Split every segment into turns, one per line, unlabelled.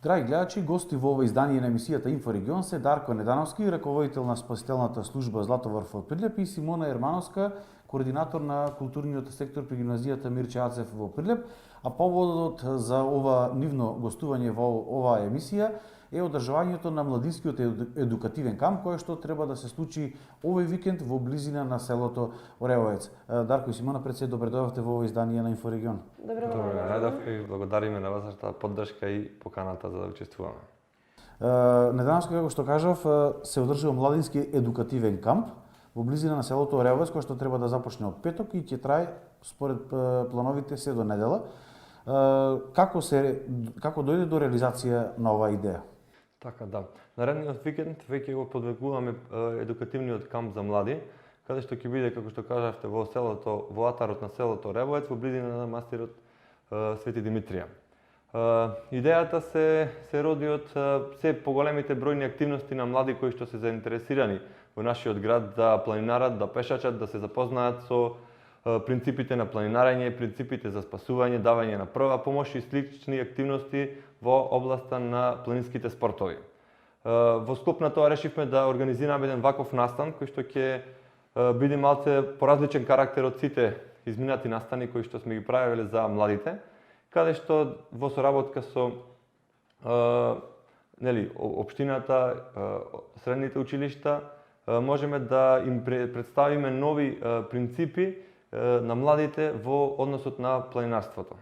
Драги гледачи, гости во ова издание на емисијата Инфорегион се Дарко Недановски, раководител на спасителната служба Златоврв од Прилеп, и Симона Ермановска, координатор на културниот сектор при гимназијата Мирче Ацев во Прилеп. А поводот за ова нивно гостување во оваа емисија е одржувањето на младинскиот едукативен камп, кој што треба да се случи овој викенд во близина на селото Оревоец. Дарко и Симона, пред се добре дојдовте во ова издание на Инфорегион.
Добре најдов и благодариме на вашата поддршка и поканата за да учествуваме.
Недавно, како што кажав, се одржува младински едукативен камп во близина на селото Оревоец, кој што треба да започне од петок и ќе трае според плановите се до недела. Како дојде до реализација на оваа идеја?
Така, да. Наредниот викенд веќе го подвергуваме едукативниот камп за млади, каде што ќе биде, како што кажавте, во селото, во атарот на селото Оревоец, во близина на манастирот Свети Димитрија. Идејата се роди од се поголемите бројни активности на млади кои што се заинтересирани во нашиот град да планинарат, да пешачат, да се запознаат со принципите на планинарење, принципите за спасување, давање на прва помош и слични активности во областа на планинските спортови. Во склоп на тоа решивме да организираме еден ваков настан кој што ќе биде малце поразличен карактер од сите изминати настани кои што сме ги правеле за младите, каде што во соработка со општината, средните училишта, можеме да им представиме нови принципи на младите во односот на планинарството.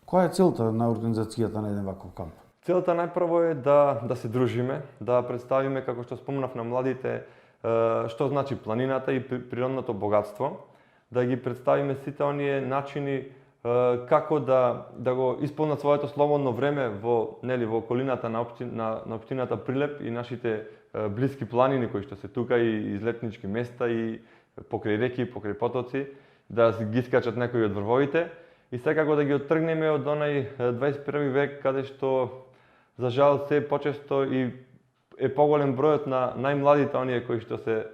Која е целта на организацијата на еден ваков камп?
Целта најпрво е да се дружиме, да представиме, како што спомнав, на младите што значи планината и природното богатство, да ги представиме сите оние начини како да го исполнат своето слободно време во околината на општината Прилеп и нашите блиски планини кои што се тука и излетнички места и покрај реки, покрај потоци, да ги скачат некои од врвовите и секако да ги оттргнеме од онај 21 век каде што за жал се почесто и е поголем бројот на најмладите, оние кои се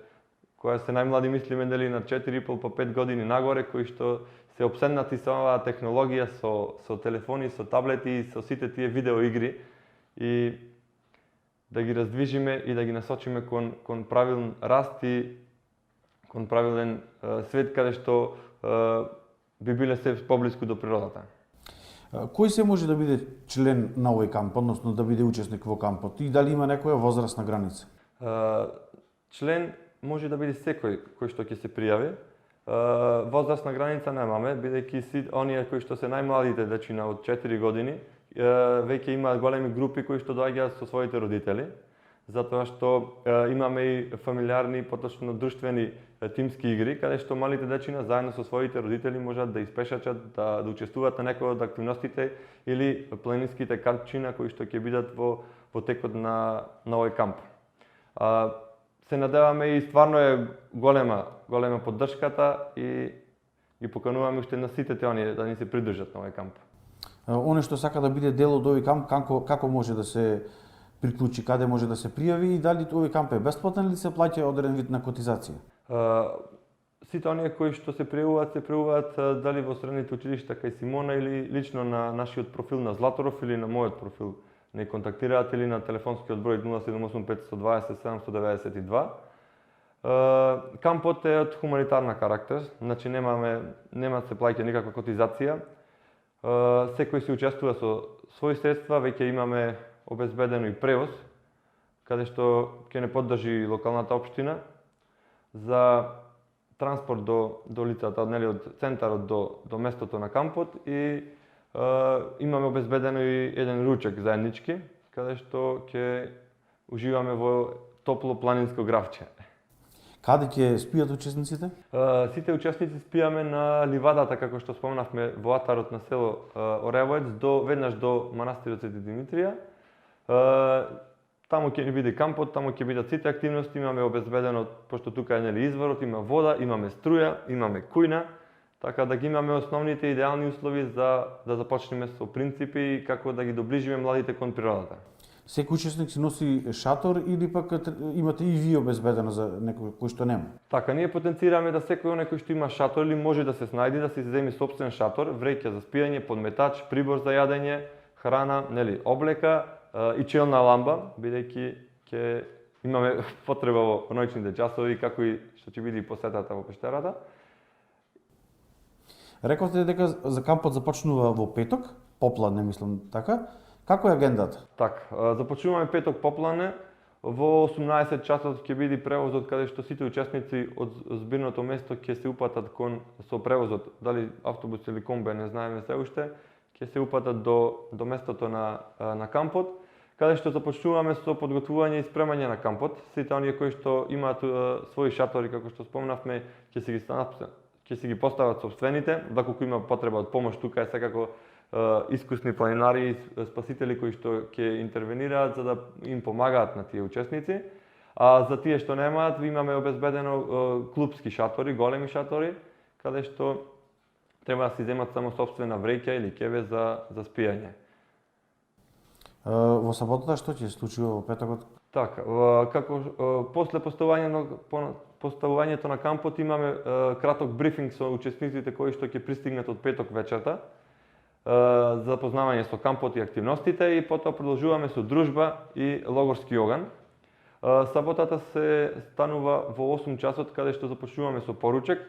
најмлади, мислиме на 4,5 по 5 години нагоре, кои што се опседнати со оваа технологија, со телефони, со таблети и со сите тие видеоигри, и да ги раздвижиме и да ги насочиме кон правилен раст и кон правилен свет каде што би биле се поблиску до природата.
Кој се може да биде член на овој камп, односно да биде учесник во кампот, и дали има некоја возрастна граница?
Член може да биде секој кој што ќе се пријави. Возрастна граница немаме, бидејќи оние кои што се најмладите дечина од 4 години, веќе имаат големи групи кои што доаѓаат со своите родители, затоа што имаме и фамилиарни, поточно друштвени тимски игри, каде што малите дечина заедно со своите родители можат да испешачат, да учествуваат на некои од активностите или планинските картчина кои што ќе бидат во текот на овој камп. Се надеваме и стварно е голема поддршката и ги покануваме уште на сите оние да ни се придружат на овој камп.
Оне што сака да биде дел од овој камп, како може да се приклучи, каде може да се пријави и дали овој камп е бесплатен или се плаќа одреден вид на котизација?
Сите оние кои што се пријавуваат дали во средните училишта кај Симона или лично на нашиот профил на Златоров или на мојот профил. Не контактираат или на телефонскиот број 078 520 792. Кампот е од хуманитарна карактер, значи нема се плаќа никаква котизација. Секој се учествува со своји средства, веќе имаме обезбедено и превоз, каде што ќе не поддржи локалната општина за транспорт до лицата, од центарот до местото на кампот, и имаме обезбедено и еден ручек заеднички, каде што ќе уживаме во топло планинско гравче.
Каде ќе спијат учесниците?
Сите учесници спијаме на ливадата, како што спомнавме, во атарот на село Оревоец, веднаш до манастирот Свети Димитрија. Таму ќе ни биде кампот, таму ќе бидат сите активности, имаме обезбедено, пошто тука е изворот, има вода, имаме струја, имаме кујна, така да ги имаме основните идеални услови за да започнеме со принципи и како да ги доближиме младите кон природата.
Секој учесник си носи шатор или пак имате и вие обезбедено за некој кој што нема?
Така, ние потенцираме да секој оној кој што има шатор или може да се снајди, да си земи сопствен шатор, вреќа за спијање, подметач, прибор за јадење, храна, облека, и челна ламба, бидејќи ќе имаме потреба во ноќните часови, како и што ќе биде и посетата во пештерата.
Рековте дека за кампот започнува во петок, попладне мислам, така? Како е агендата?
Така, започнуваме петок попладне, во 18 часот ќе биде превозот каде што сите учесници од збирното место ќе се упатат со превозот, дали автобус или комбе, не знаеме се уште, ќе се упатат до местото на кампот, каде што започнуваме со подготвување и спремање на кампот. Сите оние кои што имаат своји шатори, како што спомнавме, ќе си ги постават сопствените, доколку има потреба од помош, тука е секако искусни планинари и спасители кои што ќе интервенираат за да им помагаат на тие учесници. А за тие што немаат, имаме обезбедено клупски шатори, големи шатори, каде што треба да си земат само сопствена вреќа или кебе за спијање.
Во саботата што ќе се случи во петокот?
Така, како после поставувањето на кампот имаме краток брифинг со учесниците кои што ќе пристигнат од петок вечерта, за запознавање со кампот и активностите, и потоа продолжуваме со дружба и логорски оган. Саботата се станува во 8 часот, каде што започнуваме со поручек,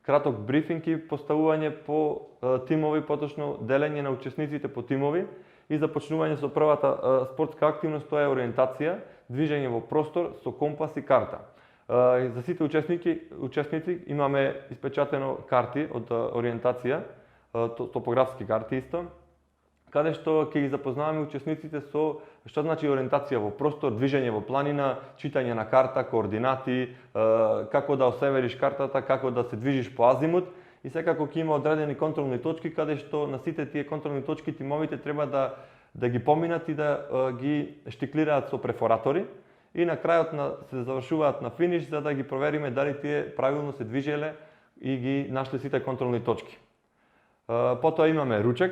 краток брифинг и поставување по тимови, поточно делење на учесниците по тимови и започнување со првата спортска активност, тоа е ориентација, движење во простор со компас и карта. За сите учесници имаме испечатено карти од ориентација, топографски карти исто, каде што ќе ги запознаваме учесниците со што значи ориентација во простор, движење во планина, читање на карта, координати, како да осевериш картата, како да се движиш по азимут, и секако ќе има одредени контролни точки каде што на сите тие контролни точки тимовите треба да ги поминат и да ги штиклираат со префоратори, и на крајот се завршуваат на финиш за да ги провериме дали тие правилно се движеле и ги нашли сите контролни точки. Потоа имаме ручек,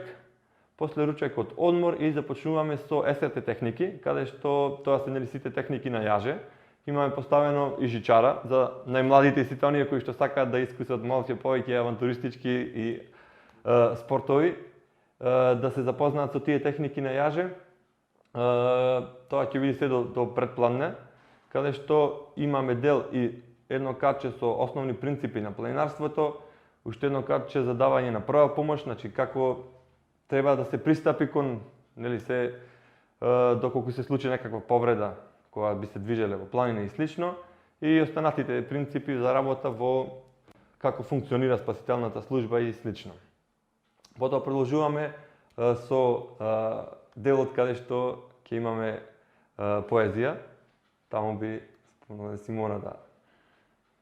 после ручекот одмор и започнуваме со СРТ техники, каде што тоа се сите техники на јаже. Имаме поставено и жичара за најмладите и сите оние кои што сакаат да искусат малку повеќе авантуристички и спортови, да се запознаат со тие техники на јаже. Тоа ќе биде се до предпладне, каде што имаме дел и едно картче со основни принципи на планинарството, уште едно картче за давање на прва помош, значи како треба да се пристапи кон, доколку се случи некаква повреда кога би се движеле во планина и слично, и останатите принципи за работа во како функционира спасителната служба и слично. Потоа продолжуваме со делот каде што ќе имаме поезија. Таму би спомнала Симона да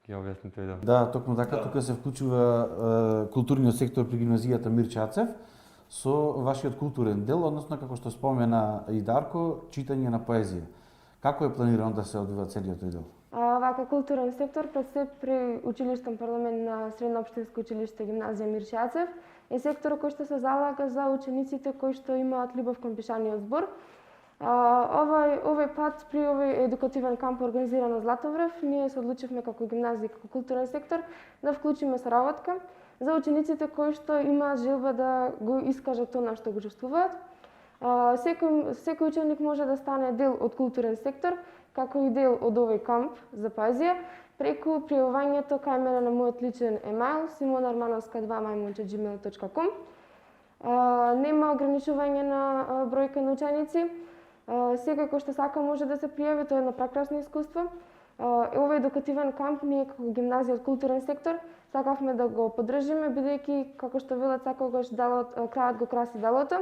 ги објасните да.
Да, токму така, тука се вклучува културниот сектор при гимназијата Мирче Ацев со вашиот културен дел, односно како што спомена и Дарко, читање на поезија. Како е планирано да се одвива целиот тој дел?
Вака културен сектор пред се при училиштен парламент на Средно општинско училиште гимназија Мирче Ацев е сектор кој што се залага за учениците кои што имаат љубов кон пишаниот збор. Овој пат при овој едукативен камп организиран од Златоврев, ние се одлучивме како гимназија, како културен сектор да вклучиме соработка за учениците кои што имаат желба да го искажат тоа на што го чувствуваат. Секој ученик може да стане дел од културен сектор, како и дел од овој камп за поезија, преку пријавувањето кај мене на мојот личен емаил simonarmanovska2@gmail.com. Нема ограничување на бројка на ученици. Секој кој што сака може да се пријави, тоа е едно прекрасно искуство. Овој едукативен камп ние како гимназија од културен сектор сакавме да го поддржиме, бидејќи како што велат секогаш крајот го краси делото.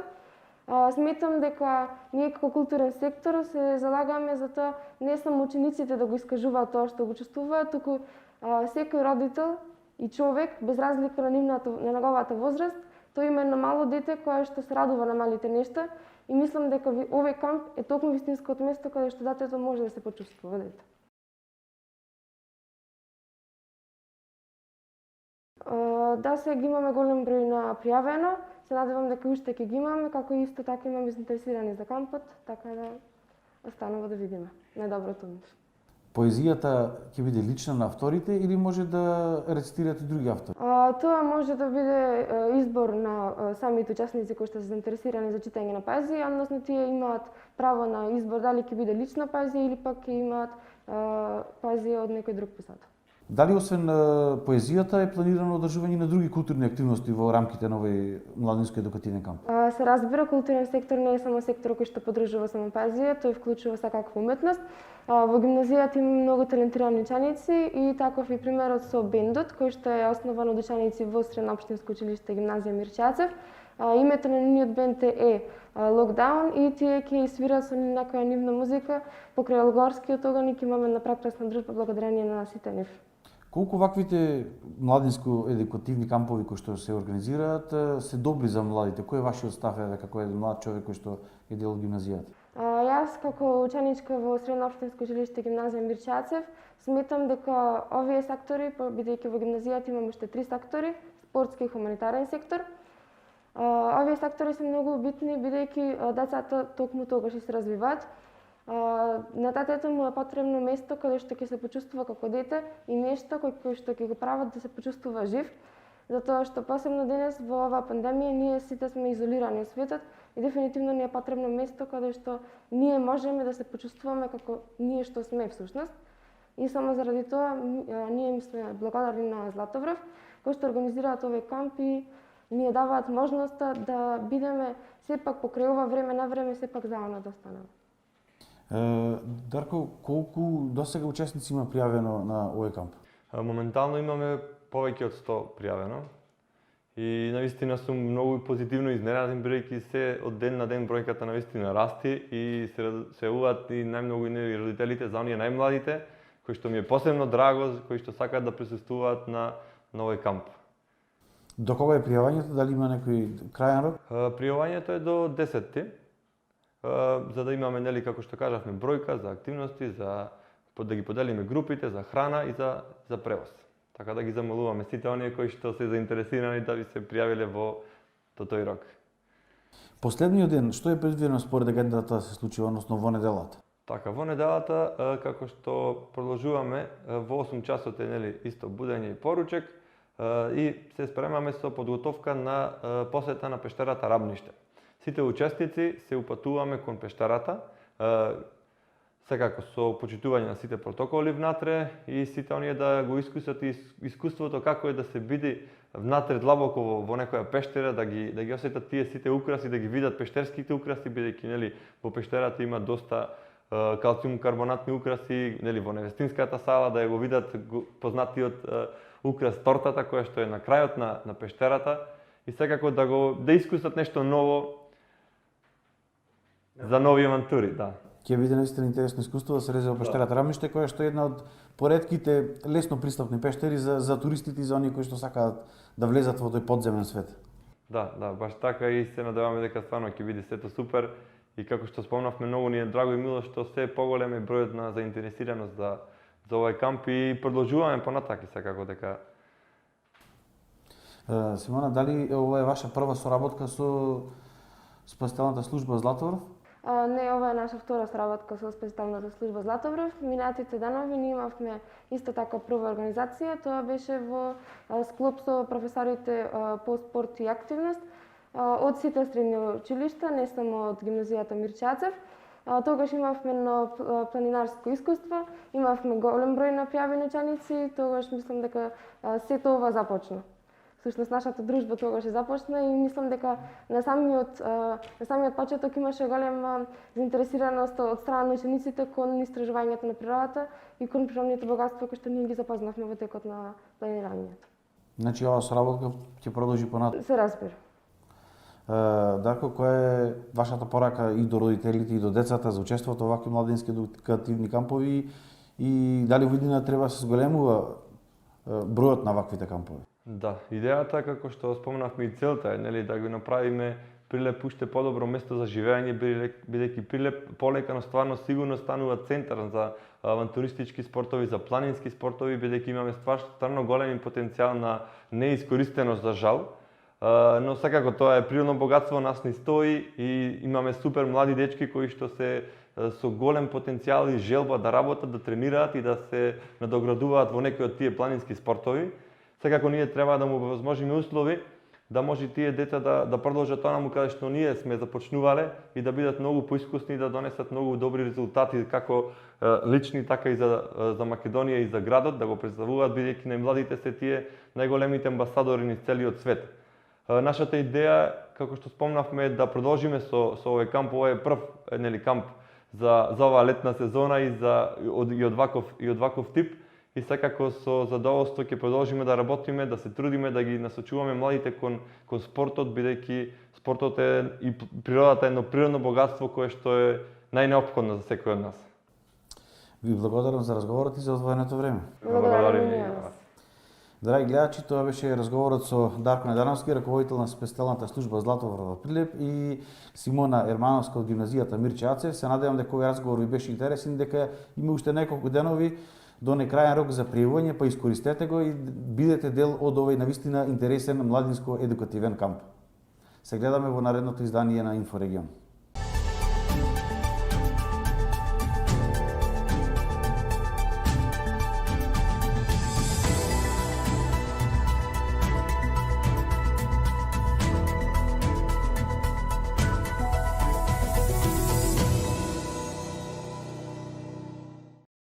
Сметам дека ние како културен сектор се залагаме за тоа не само учениците да го искажуваат тоа што го чувствуваат, туку секој родител и човек без разлика на неговата возраст, тој има едно мало дете кое што се радува на малите нешта и мислам дека овој камп е токму вистинското место каде што детето може да се почувствува дете. Да, сега имаме голем број на пријавено, се надевам дека уште ќе ги имаме, како и исто така имаме заинтересирани за кампот, така да останува да видиме најдоброто од нив.
Поезијата ќе биде лична на авторите или може да рецитират и други автори?
Тоа може да биде избор на самите учесници кои што се заинтересирани за читање на поезија, односно тие имаат право на избор дали ќе биде лична поезија или пак ќе имаат поезија од некој друг писател.
Дали освен поезијата е планирано одржување на други културни активности во рамките на овој младински едукативен камп?
Се разбира, културен сектор не е само сектор кој што поддржува само поезија, тој вклучува секаква уметност. Во гимназијата има многу талентирани ученици и таков е примерот со бендот, кој што е основан од ученици во Средно општинско училиште гимназија Мирче Ацев. Името на нивниот бенд е Lockdown и тие ќе свират со некоја нивна музика покрај алгорскиот оганик. Имаме на прекрасна дружба благодарение на сите нив.
Колку ваквите младинско едукативни кампови кои што се организираат се добри за младите? Кој е вашиот став како еден млад човек кој што е дел од гимназијата?
Јас како ученичка во Средно општинско училиште гимназија Мирче Ацев сметам дека овие сектори, бидејќи во гимназијата имаме уште 3 сектори, спортски и хуманитарен сектор. Овие сектори се многу битни бидејќи децата токму тогаш се развиваат. На детето му е потребно место каде што ќе се почувствува како дете и нешто кој што ќе го прават да се почувствува жив, затоа што посебно денес во оваа пандемија ние сите сме изолирани од светот и дефинитивно ни е потребно место каде што ние можеме да се почувствуваме како ние што сме всушност. И само заради тоа ние им сме благодарни на Златоврв кои што организираат овој камп и ние даваат можноста да бидеме сепак покрај ова време на време сепак заедно да останеме.
Дарко, колку досега учесници има пријавено на овој камп?
Моментално имаме повеќе од 100 пријавено и навистина сум многу позитивно изненаден бидејќи се од ден на ден бројката навистина расти и се јавуваат и најмногу и родителите за оние најмладите кои што ми е посебно драго, кои што сакаат да присуствуваат на овој камп.
До кога е пријавањето? Дали има некој крајен рок?
Пријавањето е до 10-ти, за да имаме, нели, како што кажавме, бројка за активности, за да ги поделиме групите, за храна и за превоз. Така да ги замолуваме сите оние кои што се заинтересирани да ви се пријавиле во тој рок.
Последниот ден, што е предвидено според агендата да се случи, односно во неделата?
Така, во неделата, како што продолжуваме, во 8 часот е, нели, исто будење и поручек, и се спремаме со подготовка на посета на пештерата Рабниште. Сите учесници се упатуваме кон пештерата, секако со почитување на сите протоколи внатре и сите оние да го искусат искуството како е да се биде внатре длабоко во некоја пештера, да ги осетат тие сите украси, да ги видат пештерските украси, бидејќи, нели, во пештерата има доста калциум карбонатни украси, нели, во невестинската сала, да ја го видат познатиот украс тортата која што е на крајот на пештерата и секако да искусат нешто ново за нови авантури, да.
Ќе биде наистина интересно искуство да се резе во пештерата Рамниште, која што е една од поретките лесно пристапни пештери за туристите и за оние кои што сакаат да влезат во тој подземен свет.
Да, баш така и се надеваме дека стварно ќе биде сето супер и како што спомнавме, многу ни е драго и мило што се поголем е бројот на заинтересираност за овој камп и продолжуваме понатаки секако дека.
Симона, дали ова е ваша прва соработка со спасителната служба Златоврв?
Не, ова е наша втора соработка со спасителната служба Златоврв. Минатите денови ние имавме исто така прва организација, тоа беше во склоп со професорите по спорт и активност од сите средни училишта, не само од гимназијата Мирче Ацев. Тогаш имавме едно планинарско искуство, имавме голем број на пријавени ученици, тогаш мислам дека сето ова започна. Всушност нашата дружба тогаш започна и мислам дека на самиот почеток имаше голема заинтересираност од страна на учениците кон истражувањето на природата и кон природните богатства кои што ние ги запознавме во текот на планирањето.
Значи ова соработка ќе продолжи понатаму.
Се разбира.
Дарко, која е вашата порака и до родителите и до децата за учеството во вакви младински едукативни кампови и дали во иднина треба да се зголемува бројот на ваквите кампови?
Да, идејата како што спомнавме и целта е, нели, да го направиме Прилеп уште подобро место за живење, бидејќи Прилеп полека, стварно сигурно станува центар за авантуристички спортови, за планински спортови, бидејќи имаме стварно голем потенцијал на неискористеност за жал. Но секако тоа е природно богатство, нас ни стои и имаме супер млади дечки кои што се со голем потенцијал и желба да работат, да тренираат и да се надоградуваат во некои од тие планински спортови. Секако ние треба да му возможиме услови да може тие деца да продолжат онаму каде што ние сме започнувале и да бидат многу поискусни и да донесат многу добри резултати како лични, така и за Македонија и за градот, да го представуваат, бидејќи најмладите се тие најголемите амбасадори низ целиот свет. Нашата идеја, како што спомнавме, е да продолжиме со овој камп. Овој е прв камп за оваа летна сезона и од ваков тип. И секако со задоволство ќе продолжиме да работиме, да се трудиме да ги насочуваме младите кон спортот, бидејќи спортот и природата е едно природно богатство кое што е најнеопходно за секој од нас.
Ви благодарам за разговорот и за одвоеното време.
Благодарам и јас.
Драги гледачи, тоа беше разговорот со Дарко Недановски, раководител на специјалната служба Златовар во Прилеп, и Симона Ермановска од гимназијата Мирче Ацев. Се надевам дека овој разговор ви беше интересен, дека има уште неколку денови до некрајен рок за пријавување, па искористете го и бидете дел од овој навистина интересен младинско едукативен камп. Се гледаме во наредното издание на Инфорегион.